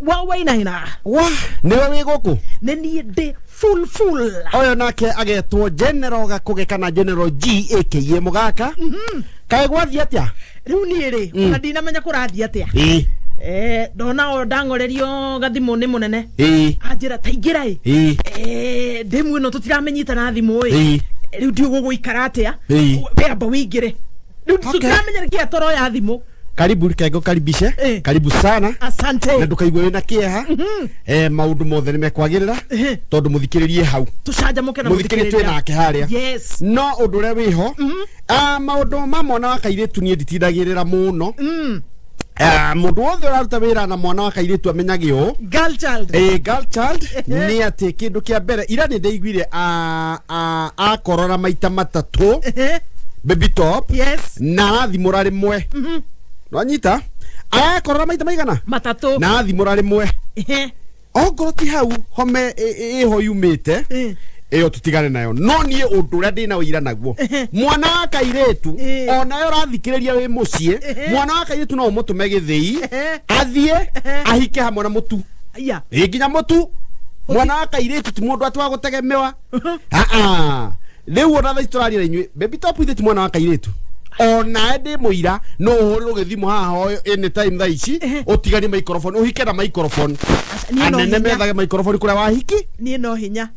wa ina wa niwe wi guku ne ni de full oyo nake agetwo General Gakuge kana General G aka Mugaka kae gwathi atia riu ni ri na ndina menya kurathi atia ndona o ndangorerio gathimu ni munene anjira taingira ndemu no tutiramenyita na thimu riu ndi guguikara atia pemba wingire riu tutiramenya kia toro ya thimu. Karibu kego karibishe karibu sana asante na ndukaigwe na kieha maundu mothe ni mekwagirira tondu muthikiririe hau tucanjamuke na muthikiririe nake haria yes no undu re wiho maundu ma mwana wa kairitu ni nditindagirira muno mundu wothe uraruta wira na mwana wa kairitu amenyagio girl child girl child ni ati kindu kia mbere ira ni ndeiguire akorora maita matatu baby top yes na thimura rimwe Wanyita akorora maita maigana matatu na thimura rimwe ongoroti hau home ho yumite eyo tutigane nayo no nie undu ria ndina wira naguo mwana wa kairetu ona yo rathikiriria wi mucie mwana wa kairetu no mutume githii athie ahike hamwe na mutu aya nginya mutu mwana wa kairetu ti mundu atwa gutegemewa riu ona tha turarira inywe baby top ithe ti mwana wa kairetu ona ndi muira no huriro githimo haha anytime tha ici utigani microphone uhike na microphone anene methaga microphone kuria wahiki ni no hinya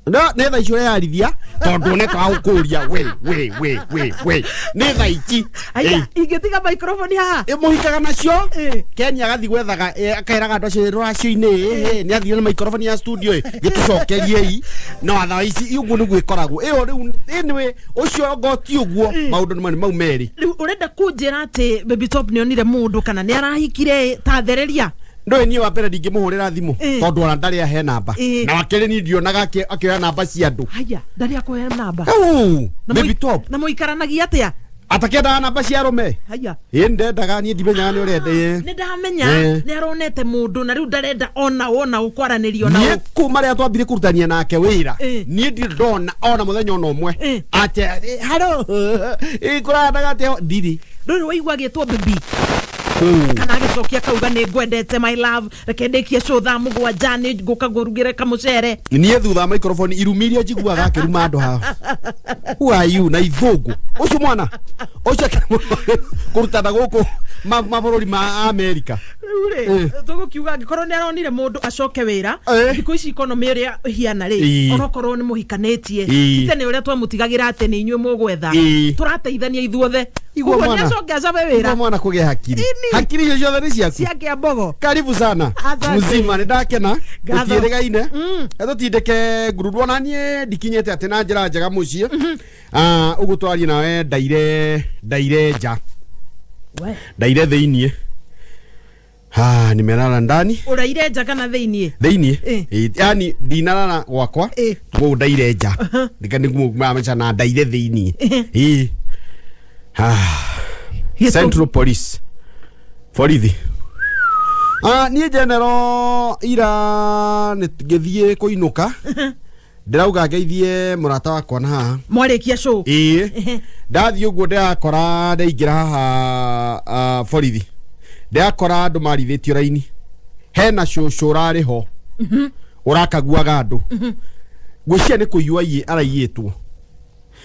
no ne tha ici yarithia tondu ne twa gukuria we ne tha ici aya ingetiga microphone haha muhikaga nacio Kenya gathi gwethaga akairaga ndo cio racio-ini ni athire na microphone ya studio gitucokerie no atha ici uguo ni gwikoragwo iyo riu anyway ucio ngoti uguo maundu ni mau meri riu urenda kunjira ati baby top ni onire mundu kana ni arahikire ta thereria ndo ni wa mbere ndingimuhurira thimu tondu ona ndari ahe namba na wakiri ni ndionaga akioya namba cia andu haya ndari akoya namba baby top na muikaranagia atia atakenda namba cia rume haya ndendaga ni ndimenyaga ni urende ni ndamenya ni aronete mundu na riu ndarenda ona ukwaranirio na ni kuma ria twambire kurutania nake wira ni ndona ona muthenya ona umwe ate halo ikuranaga ate ndiri ndu waigua gitwo baby kana gicokia kauga ni ngwendete my love rekendekie cutha mugwanja ni nguka ngurugire kamucere ni thutha microphone irumiria njiguaga akiruma andu haha who are you na ithungu ucio mwana ucio kurutana guku mabururi ma America ure tugukiuga ngikorwo ni aronire mundu acoke wira thiko ici economy ria hiana ri onokorwo ni muhikanetie tene uria twamutigagira ati ni inywe mugwetha turateithania ithuothe igwo mwana acoke acabe wira mwana kugia hakiri hiyo ciothe ni ciaku ciake ambogo karibu sana muzima ni ndakena gutiirigaine tutindike ngurudwo na nie ndikinyete ati na njira njega mucie ugutwarie nawe ndaire ja ndaire thiini nimerara ndani uraire nja kana thiini yani ndinarara gwakwa ngo ndaire nja ndikanigumamacha na ndaire thiini Central Police Forithi ni General ira nigithie kuinuka ndirauga ngeithie murata wakwa na haha mwarikia show ndathie uguo ndirakora ndingira haha Forithi ndirakora andu marithitio raini hena shushu rariho urakaguaga andu gucia ni kuyua araiyitwo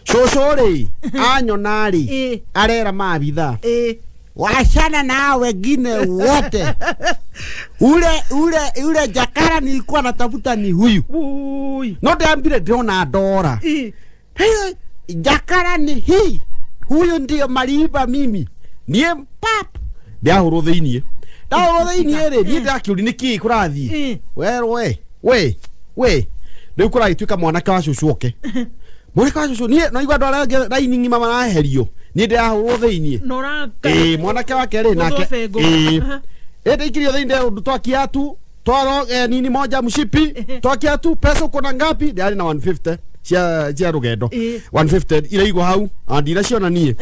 shushu ri anyona ri arera mabitha washana na wengine wote ule jakara nilikuwa natafuta ni huyu no ndiambire ndiona ndora jakara ni hii huyu ndio maliva mimi nie pap ndiahurwo thiini ri ni ndakiuri niki kurathi we riu kuragituika mwanake wa cucu oke mwanake wa cucu nie no igwa ndora raini ngima maraherio ni ndahurwo thiini mwanake wake ri nake ndaikirio thiini ndio twakia tu twaro nini moja mshipi twakia tu pesa uko na ngapi ndiari na 150 cia rugendo 150 ile iko hau andira ciona nie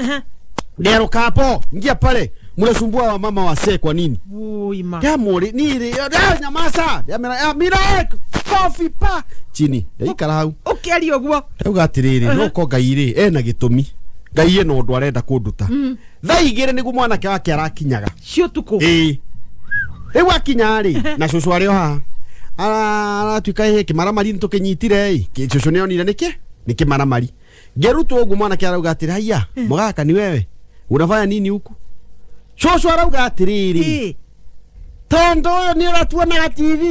ndero kapo ngia pale mule sumbua wa mama wase kwa nini uima ya muri niri nyamasa ya mira coffee pa chini ndaikara hau ukeri ogwo tauga atiriri no ko ngaire na gitumi ngai no ndu arenda kunduta thaigire nigu mwanake wake arakinyaga cio tuko Riu akinyari na cucu ario ha. Aratuika kimaramari ntukinyitire cucu nionire niki maramari. Geruto ugu mwana kiarauga atiri haya mugaka ni wewe unafanya nini huku? Cucu arauga atiriri tondo yo ni ratuona TV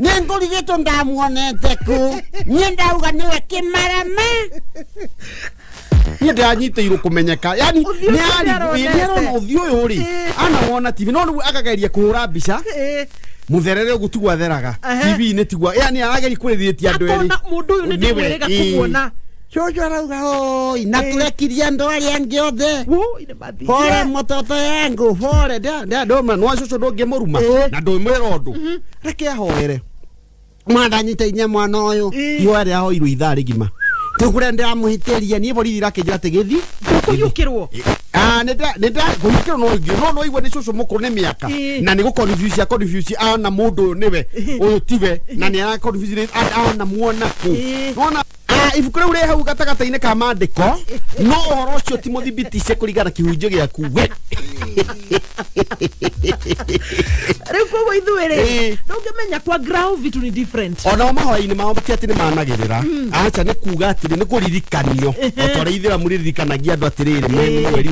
ni ngurigeto ndamuonete ku ni ndauga niwe kimarama ni ndanyite iru kumenyeka yani ni ari no uthio yuri ana wona TV no akageria kuhura mbica mutherere gutugwa theraga TV ni tigwa yani arageria kurithitia andu eri mundu uyu ni ndimwirega kuona Jojo arauga oi na tulekiria ndo ari angi othe pole mototo yangu pole nda ndoma no cucu ndungimuruma na ndumwira undu reke ahoere mwandanyite inya mwana uyu yore ahoirwo ithaa rigima tugure ndamuhitiria ni borithi rakejira tegethi kuyukirwo nenda kuyukirwo no igwe ni cucu mukuru ni miaka na ni confuse ana mundu niwe uyu tiwe na ni ara confuse ana muona ku ona ibuku riu ri hau gatagata-ini ka mandiko no uhoro ucio ti muthibitice kurigana kihunjio giaku we riu koguo ithuiri ndungimenya kwa ground vitu ni different ona mahoya-ini mao matiati ni managirira acha ni kuga atiri ni kuririkanio otore ithira muririkanagia andu atiriri mweri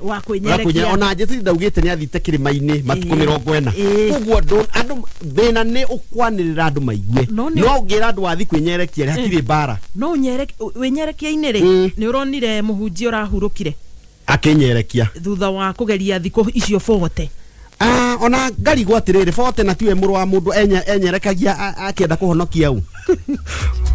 wa kwinyere ona jesu ndaugite ni athite kirima-ini matuku 40 koguo andu thina ni ukwanirira andu maigue no ngira andu athi kwinyerekia hatiri bara no wenyerekia-ini ri ni uronire muhunjia urahurukire akinyerekia thutha wa kugeria thiko icio 40 ona ngari gwatiriri 40 na tiwe muru wa mundu enyerekagia akienda kuhonokia u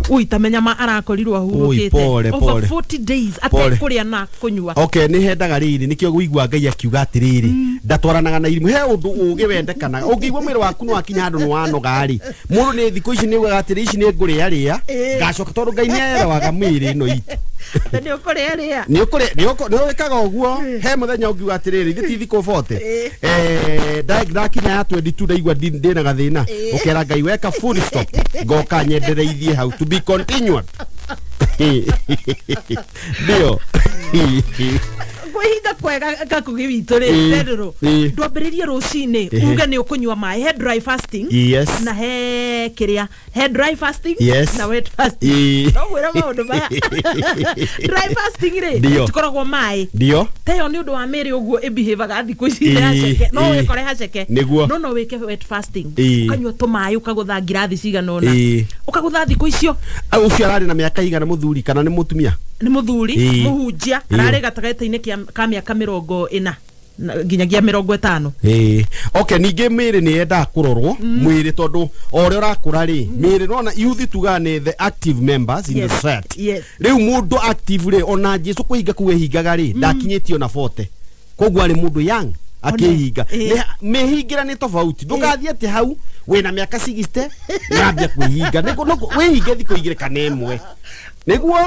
ui tamenya ma arakorirwo ahurukite over 40 days atekuria na kunyua okay ni hendaga riri nikio guigua Ngai akiuga atiriri ndatwaranaga na irimu he undu ugi wendekana ungigwa mwiri waku no akinya andu no wanoga ri mundu ni thiko ici ni uga atiri ici ni nguria ria ngacoka tondu Ngai ni erawaga mwiri no itu ni ukuria ria ni wikaga uguo he muthenya ungiuga atiriri thi thiko 40 ndakinya ya 22 ndaigua ndina gathina ukera Ngai weka full stop ngoka nyendereithie how to be continued ndio kwihinga kwega gakugi witu ri tedro ndwambiririe rucini uga ni ukunywa mai he dry fasting na he kiria he dry fasting na wet fasting no wira maundu maya dry fasting ri tukoragwo mai ndio teyo ni undu wa miri uguo ibihevaga thiku ici haceke no wikore haceke no wike wet fasting ukanywa tumai ukagutha ngirathi ciganona ukagutha thiku icio ucio arari na miaka igana muthuri kana ni mutumia ni muthuri muhunjia arari gatagata-ini ka miaka 40 nginyagia 50 okay ninge miri ni enda kurorwo mwiri tondu ore urakura ri miri nona youth tugane the active members in the set riu mundu active ri ona Jesu kuhinga kuhingaga ri ndakinyitio na 40 koguo ari mundu young akihinga mehingira ni tofauti ndugathie ati hau wina miaka 60 yambia kuhinga niko wihinge thiko igire kana emwe niguo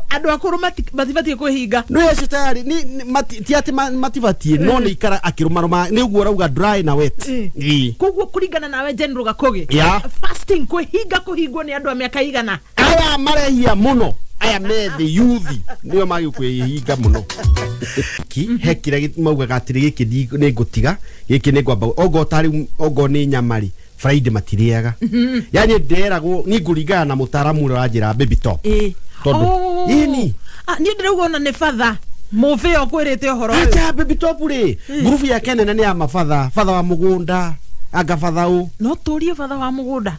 andu akuru mativatie kuhinga no yesu tayari ni tiati mativatie no ni ikara akiruma niguo rauga dry na wet koguo kuringana nawe general gakoge fasting kuhinga kuhingwo ni andu a miaka igana aya marehia muno aya me the youth nio magi kwihinga muno he kira gitmauga gatiri giki ni ngutiga giki ni ngwamba ogo ni nyamari Friday matiriaga yani nderagwo ni ngurigana na mutaramu ura njira baby top tondu ini ni ndirugona ni father muve okwirite uhoro acha baby top ri group ya Kenya ni ya mafadha wa mugunda anga fathau no turie father wa mugunda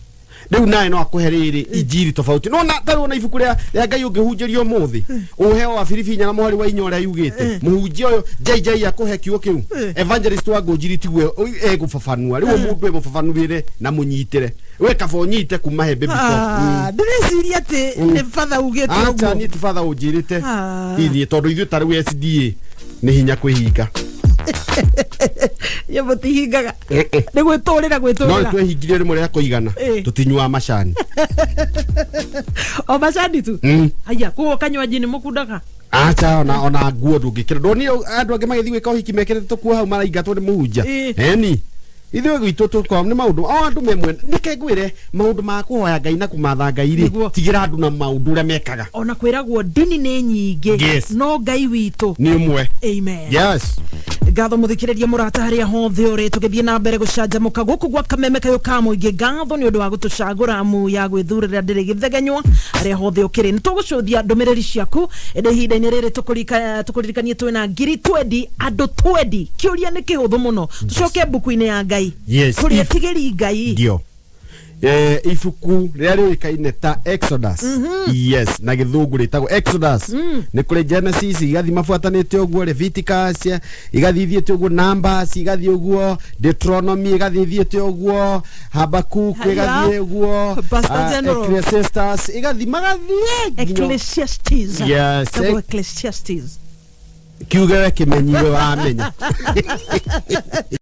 riu nae no akuheriri injiri tofauti no na taru na ibuku ria Ngai ungihunjirio muthi uheo wa Filipinya na mohari wa inyora yugite muhunjia uyo JJ akuhe kiugo kiu evangelist wa ngojiri tigwe egufafanua riu mundu egufafanurire na munyitire we kabonyite kuma he baby top ndreciria ati ni father ugite acha ni ti father ujirite tithi tondu ithu tari SDA ni hinya kwihinga ya mutihingaga ni gwiturira no twehingire rimwe ria kuigana tutinywa macani o macani tu aya kuo kanywa jini mukundaga acha ona nguo ndungikira ndoni andu ange magithi gwika uhiki mekere tukuo hau maraingatwo ni muhunja eni ithuĩ gwitũ tũkorwo nĩ maũndũ o andũ memwe nĩke ngwĩre maũndũ ma kũhoya Ngai na kũmatha Ngai rĩ tigira andũ na maũndũ ũrĩa mekaga ona kwĩragwo ndini nĩ nyingĩ no Ngai witũ nĩ ũmwe amen yes gatho muthikiriria murata haria hothe uri tugithie na mbere gucanjamuka guku gwa kameme kayo ka muingi gatho ni undu wa gutucagura mu ya gwithurira ndiri githegenywa haria hothe ukiri nitugucuthia ndumiriri ciaku ende ihinda-ini riri tukuririkanie twina ngiri 20 andu 20 kiuria ni kihuthu muno tucoke buku-ini ya Ngai kuria tigiri Ngai ndio ifuku ria rĩũĩkaine ta Exodus yes na gĩthũngũ rĩtagwo Exodus nĩ kũrĩ Genesis igathi mabuatanĩte ũguo Leviticus igathi ithiĩte ũguo Numbers igathi ũguo Deuteronomy igathi ithiĩte ũguo Habakkuk igathi ũguo Ecclesiastes igathi magathiĩ Ecclesiastes yes Ecclesiastes kiuge kimenyiwe wamenya